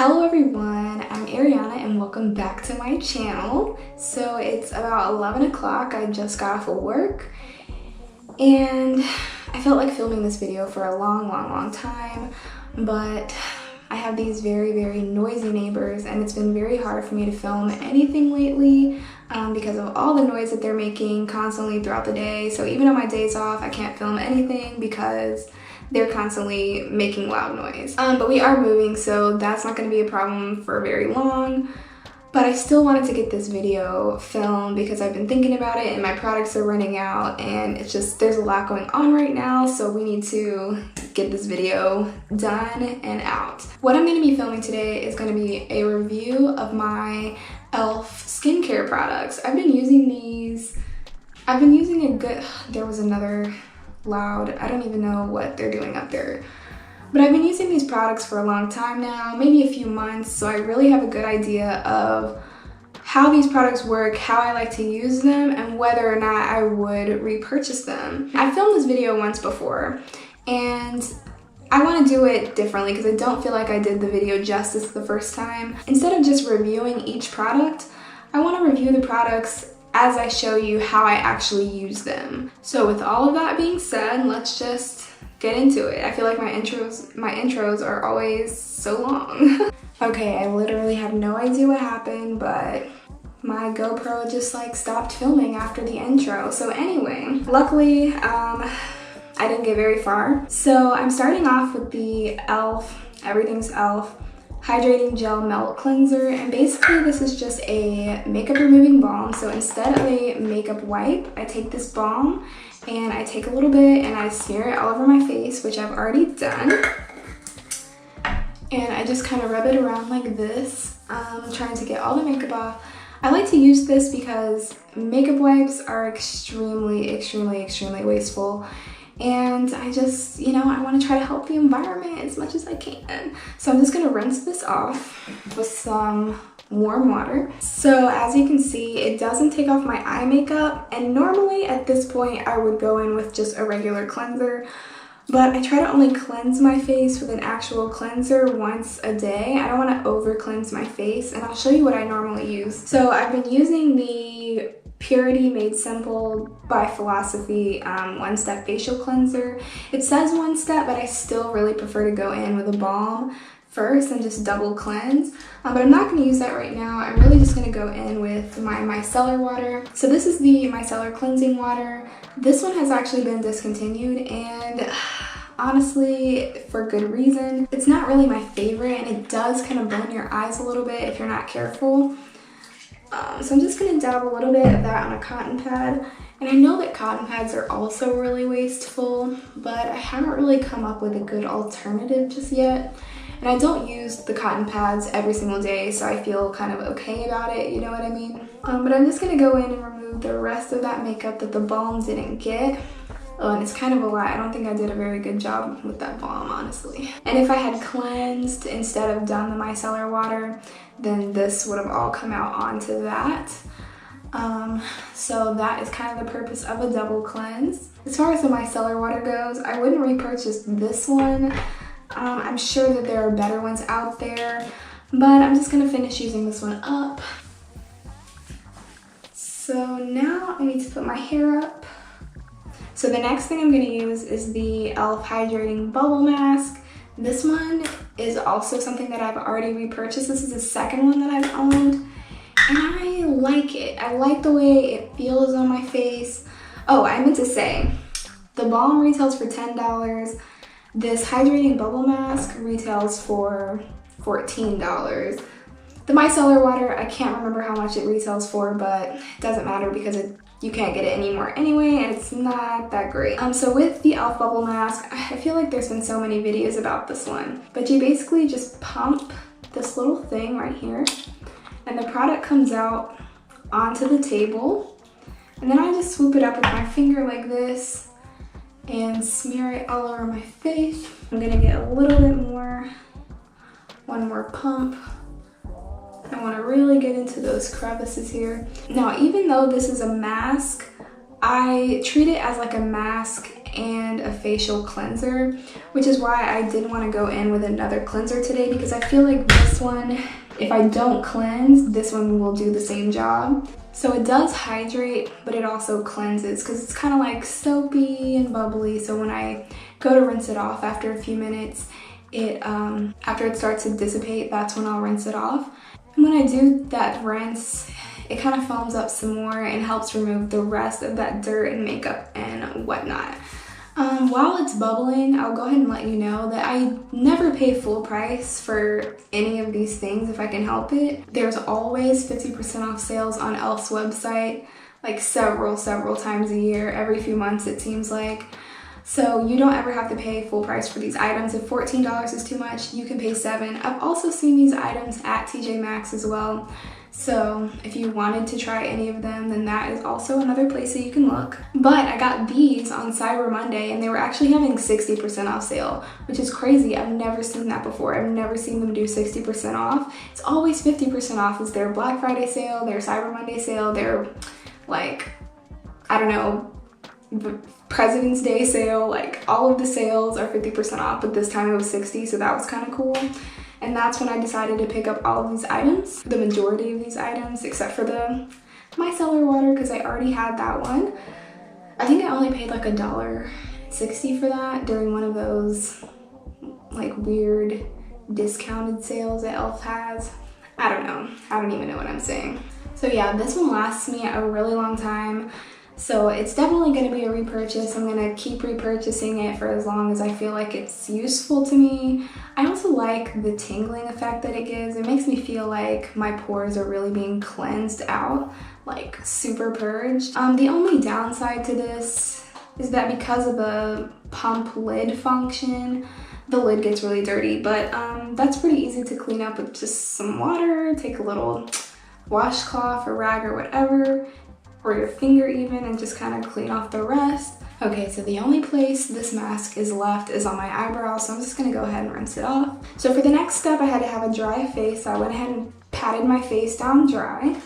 Hello everyone, I'm Ariana and welcome back to my channel. So it's about 11 o'clock, I just got off of work and I felt like filming this video for a long time, but I have these very noisy neighbors and it's been very hard for me to film anything lately because of all the noise that they're making constantly throughout the day. So even on my days off, I can't film anything because they're constantly making loud noise. But we are moving, so that's not going to be a problem for very long. But I still wanted to get this video filmed because I've been thinking about it and my products are running out and it's just, there's a lot going on right now, so we need to get this video done and out. What I'm going to be filming today is going to be a review of my e.l.f. skincare products. I've been using these, there was another loud, I don't even know what they're doing up there. But I've been using these products for a long time now, maybe a few months, so I really have a good idea of how these products work, how I like to use them, and whether or not I would repurchase them. I filmed this video once before, and I want to do it differently because I don't feel like I did the video justice the first time. Instead of just reviewing each product, I want to review the products as I show you how I actually use them. So with all of that being said, let's just get into it. I feel like my intros are always so long. Okay, I literally have no idea what happened, but my GoPro just like stopped filming after the intro. So anyway, luckily I didn't get very far. So I'm starting off with the e.l.f. Everything's e.l.f. Hydrating Gel Melt Cleanser, and basically this is just a makeup removing balm. So instead of a makeup wipe, I take this balm and I take a little bit and I smear it all over my face, which I've already done. And I just kind of rub it around like this, trying to get all the makeup off. I like to use this because makeup wipes are extremely wasteful. And I just, I want to try to help the environment as much as I can. So I'm just going to rinse this off with some warm water. So as you can see, it doesn't take off my eye makeup. And normally at this point, I would go in with just a regular cleanser. But I try to only cleanse my face with an actual cleanser once a day. I don't want to over cleanse my face. And I'll show you what I normally use. So I've been using the Purity Made Simple by Philosophy one-step facial cleanser. It says one step, but I still really prefer to go in with a balm first and just double cleanse. But I'm not going to use that right now. I'm really just going to go in with my micellar water. So this is the micellar cleansing water. This one has actually been discontinued, and honestly, for good reason. It's not really my favorite, and it does kind of burn your eyes a little bit if you're not careful. So I'm just going to dab a little bit of that on a cotton pad. And I know that cotton pads are also really wasteful, but I haven't really come up with a good alternative just yet. And I don't use the cotton pads every single day, so I feel kind of okay about it, you know what I mean? But I'm just going to go in and remove the rest of that makeup that the balm didn't get. Oh, and it's kind of a lot. I don't think I did a very good job with that balm, honestly. And if I had cleansed instead of done the micellar water, then this would have all come out onto that. So that is kind of the purpose of a double cleanse. As far as the micellar water goes, I wouldn't repurchase this one. I'm sure that there are better ones out there, but I'm just gonna finish using this one up. So now I need to put my hair up. So the next thing I'm going to use is the e.l.f. Hydrating Bubble Mask. This one is also something that I've already repurchased. This is the second one that I've owned, and I like it. I like the way it feels on my face. Oh, I meant to say, the balm retails for $10. This Hydrating Bubble Mask retails for $14. The micellar water, I can't remember how much it retails for, but it doesn't matter because you can't get it anymore anyway, and it's not that great. So with the e.l.f. Bubble Mask, I feel like there's been so many videos about this one, but you basically just pump this little thing right here, and the product comes out onto the table, and then I just swoop it up with my finger like this and smear it all over my face. I'm gonna get a little bit more, one more pump. I want to really get into those crevices here. Now, even though this is a mask, I treat it as like a mask and a facial cleanser, which is why I did want to go in with another cleanser today, because I feel like this one, if I don't cleanse, this one will do the same job. So it does hydrate, but it also cleanses because it's kind of like soapy and bubbly. So when I go to rinse it off after a few minutes, after it starts to dissipate, that's when I'll rinse it off. And when I do that rinse, it kind of foams up some more and helps remove the rest of that dirt and makeup and whatnot. While it's bubbling, I'll go ahead and let you know that I never pay full price for any of these things if I can help it. There's always 50% off sales on e.l.f.'s website, like several times a year, every few months it seems like. So you don't ever have to pay full price for these items. If $14 is too much, you can pay $7. I've also seen these items at TJ Maxx as well. So if you wanted to try any of them, then that is also another place that you can look. But I got these on Cyber Monday and they were actually having 60% off sale, which is crazy. I've never seen that before. I've never seen them do 60% off. It's always 50% off. It's their Black Friday sale, their Cyber Monday sale, their, like, I don't know, President's Day sale. Like, all of the sales are 50% off, but this time it was 60, so that was kind of cool. And that's when I decided to pick up all of these items, the majority of these items, except for the micellar water, because I already had that one. I think I only paid like $1.60 for that during one of those like weird discounted sales that e.l.f. has. I don't know. I don't even know what I'm saying. So yeah, this one lasts me a really long time. So it's definitely going to be a repurchase. I'm going to keep repurchasing it for as long as I feel like it's useful to me. I also like the tingling effect that it gives. It makes me feel like my pores are really being cleansed out, like super purged. The only downside to this is that because of the pump lid function, the lid gets really dirty, but that's pretty easy to clean up with just some water. Take a little washcloth or rag or whatever, or your finger even, and just kind of clean off the rest. Okay, so the only place this mask is left is on my eyebrows, so I'm just gonna go ahead and rinse it off. So for the next step, I had to have a dry face, so I went ahead and patted my face down dry.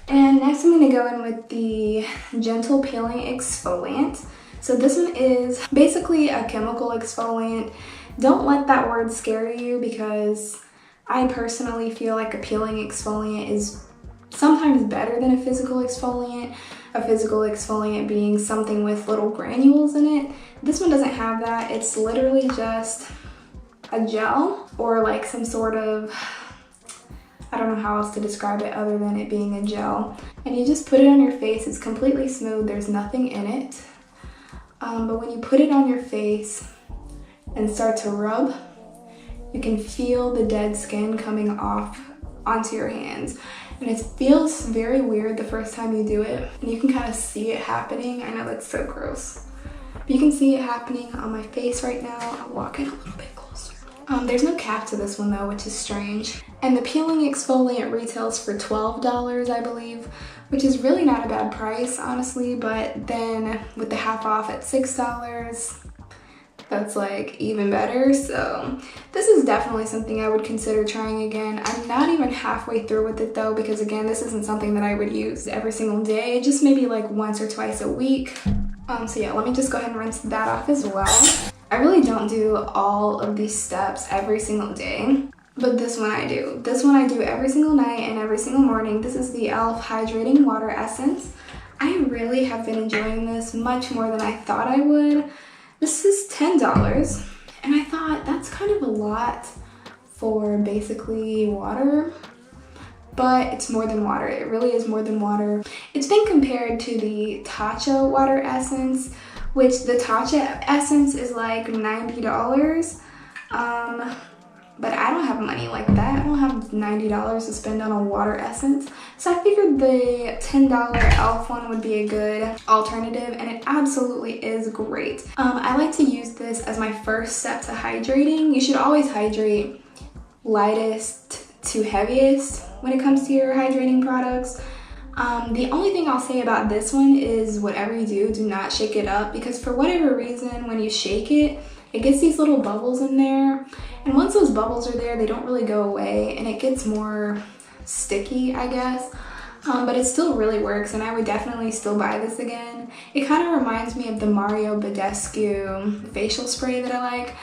And next I'm gonna go in with the Gentle Peeling Exfoliant. So this one is basically a chemical exfoliant. Don't let that word scare you, because I personally feel like a peeling exfoliant is sometimes better than a physical exfoliant. A physical exfoliant being something with little granules in it. This one doesn't have that. It's literally just a gel, or like some sort of, I don't know how else to describe it other than it being a gel. And you just put it on your face. It's completely smooth. There's nothing in it. But when you put it on your face and start to rub, you can feel the dead skin coming off onto your hands. And it feels very weird the first time you do it. And you can kind of see it happening. I know that's so gross. But you can see it happening on my face right now. I'll walk in a little bit closer. There's no cap to this one though, which is strange. And the peeling exfoliant retails for $12, I believe, which is really not a bad price, honestly. But then with the half off at $6, that's like even better. So this is definitely something I would consider trying again. I'm not even halfway through with it though, because again, this isn't something that I would use every single day, just maybe like once or twice a week. So yeah, let me just go ahead and rinse that off as well. I really don't do all of these steps every single day, but this one I do. This one I do every single night and every single morning. This is the e.l.f. Hydrating Water Essence. I really have been enjoying this much more than I thought I would. This is $10, and I thought that's kind of a lot for basically water, but it's more than water. It really is more than water. It's been compared to the Tatcha water essence, which the Tatcha essence is like $90. But I don't have money like that. I don't have $90 to spend on a water essence. So I figured the $10 e.l.f. one would be a good alternative, and it absolutely is great. I like to use this as my first step to hydrating. You should always hydrate lightest to heaviest when it comes to your hydrating products. The only thing I'll say about this one is whatever you do not shake it up, because for whatever reason, when you shake it, it gets these little bubbles in there. And once those bubbles are there, they don't really go away, and it gets more sticky, I guess. but it still really works and I would definitely still buy this again. It kind of reminds me of the Mario Badescu facial spray that I like,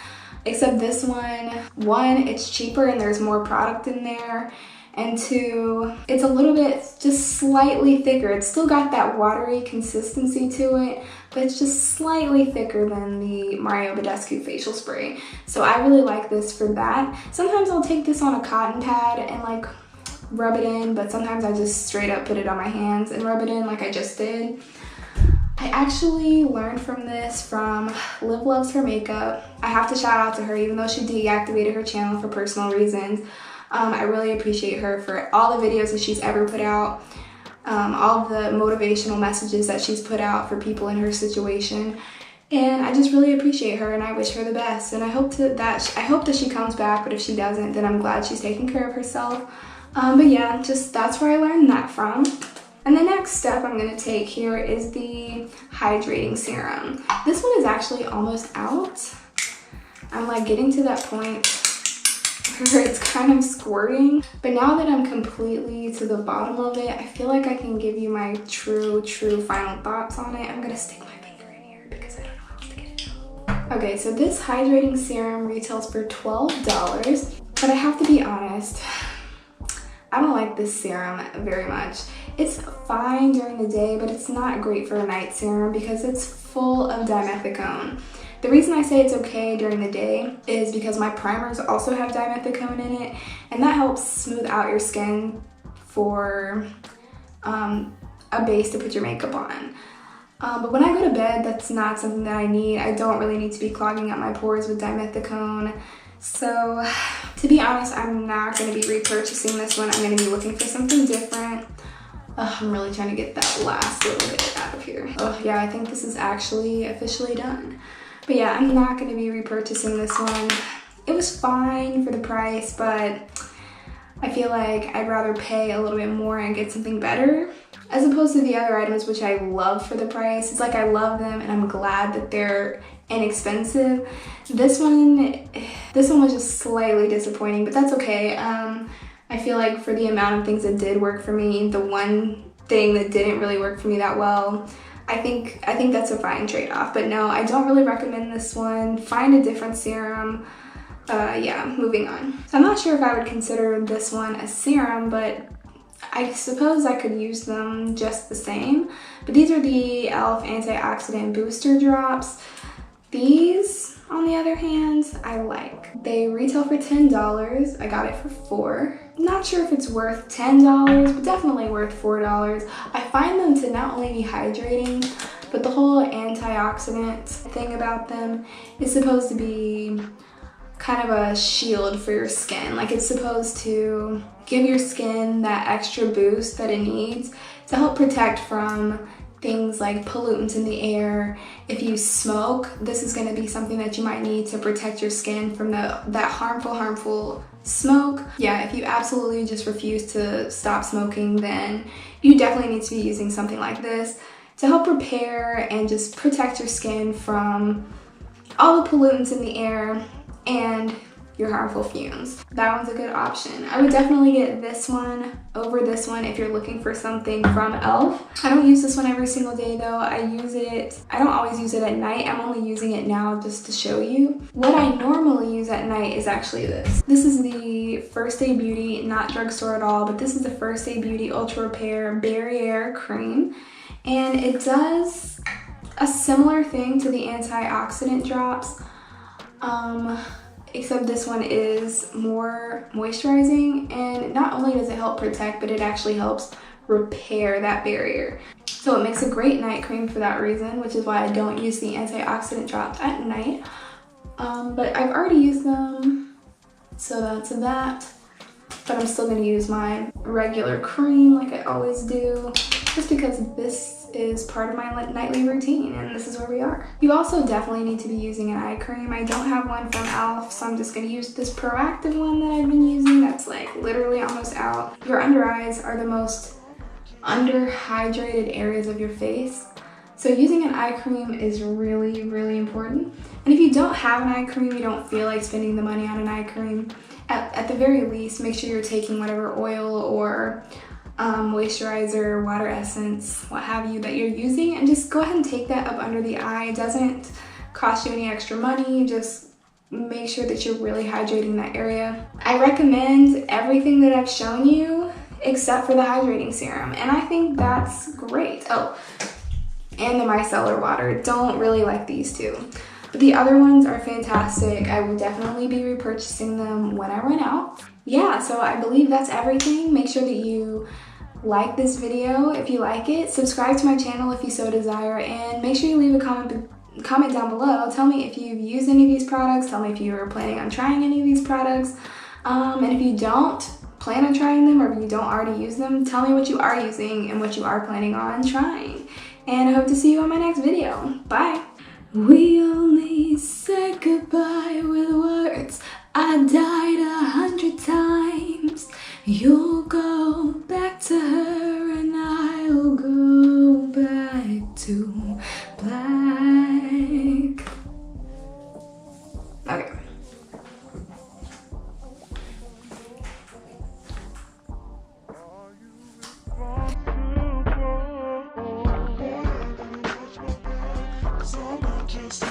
except this one, it's cheaper and there's more product in there, and two, it's a little bit just slightly thicker. It's still got that watery consistency to it, but it's just slightly thicker than the Mario Badescu facial spray. So I really like this for that. Sometimes I'll take this on a cotton pad and like rub it in, but sometimes I just straight up put it on my hands and rub it in like I just did. I actually learned from this from Liv Loves Her Makeup. I have to shout out to her, even though she deactivated her channel for personal reasons. I really appreciate her for all the videos that she's ever put out, all of the motivational messages that she's put out for people in her situation. And I just really appreciate her and I wish her the best. And I hope that she comes back, but if she doesn't, then I'm glad she's taking care of herself. But yeah, just that's where I learned that from. And the next step I'm going to take here is the hydrating serum. This one is actually almost out. I'm like getting to that point where it's kind of squirting. But now that I'm completely to the bottom of it, I feel like I can give you my true final thoughts on it. I'm going to stick my finger in here because I don't know how else to get it out. Okay, so this hydrating serum retails for $12, but I have to be honest, I don't like this serum very much. It's fine during the day, but it's not great for a night serum because it's full of dimethicone. The reason I say it's okay during the day is because my primers also have dimethicone in it, and that helps smooth out your skin for a base to put your makeup on. But when I go to bed, that's not something that I need. I don't really need to be clogging up my pores with dimethicone. So, to be honest, I'm not going to be repurchasing this one. I'm going to be looking for something different. I'm really trying to get that last little bit out of here. Oh yeah, I think this is actually officially done. But yeah, I'm not going to be repurchasing this one. It was fine for the price, but I feel like I'd rather pay a little bit more and get something better as opposed to the other items, which I love for the price. It's like I love them and I'm glad that they're inexpensive. This one was just slightly disappointing, but that's okay. I feel like for the amount of things that did work for me, the one thing that didn't really work for me that well, I think that's a fine trade-off. But no, I don't really recommend this one. Find a different serum. Yeah, moving on. So I'm not sure if I would consider this one a serum, but I suppose I could use them just the same. But these are the e.l.f. Antioxidant Booster Drops. These, on the other hand, I like. They retail for $10. I got it for $4. Not sure if it's worth $10, but definitely worth $4. I find them to not only be hydrating, but the whole antioxidant thing about them is supposed to be kind of a shield for your skin. Like it's supposed to give your skin that extra boost that it needs to help protect from things like pollutants in the air. If you smoke, this is going to be something that you might need to protect your skin from that harmful smoke. Yeah, if you absolutely just refuse to stop smoking, then you definitely need to be using something like this to help repair and just protect your skin from all the pollutants in the air and your harmful fumes. That one's a good option. I would definitely get this one over this one if you're looking for something from e.l.f. I don't use this one every single day though. I don't always use it at night. I'm only using it now just to show you. What I normally use at night is actually this. This is the First Aid Beauty, not drugstore at all, but this is the First Aid Beauty Ultra Repair Barrier Cream. And it does a similar thing to the antioxidant drops. Except this one is more moisturizing, and not only does it help protect, but it actually helps repair that barrier. So it makes a great night cream for that reason, which is why I don't use the antioxidant drops at night. But I've already used them, so that's that. But I'm still going to use my regular cream like I always do, just because this is part of my nightly routine and this is where we are. You also definitely need to be using an eye cream. I don't have one from e.l.f., so I'm just going to use this Proactive one that I've been using that's like literally almost out. Your under eyes are the most underhydrated areas of your face, so using an eye cream is really, really important. And if you don't have an eye cream, you don't feel like spending the money on an eye cream, at the very least, make sure you're taking whatever oil or moisturizer, water essence, what have you that you're using, and just go ahead and take that up under the eye. It doesn't cost you any extra money. Just make sure that you're really hydrating that area. I recommend everything that I've shown you except for the hydrating serum, and I think that's great. Oh, and the micellar water. Don't really like these two, but the other ones are fantastic. I will definitely be repurchasing them when I run out. Yeah, so I believe that's everything. Make sure that you like this video if you like it, subscribe to my channel if you so desire, and make sure you leave a comment down below. Tell me if you've used any of these products. Tell me if you're planning on trying any of these products, and if you don't plan on trying them, or if you don't already use them, tell me what you are using and what you are planning on trying. And I hope to see you on my next video. Bye. We only said goodbye with words. I died 100 times. You'll go back to her and I'll go back to black. Okay. So I'm not just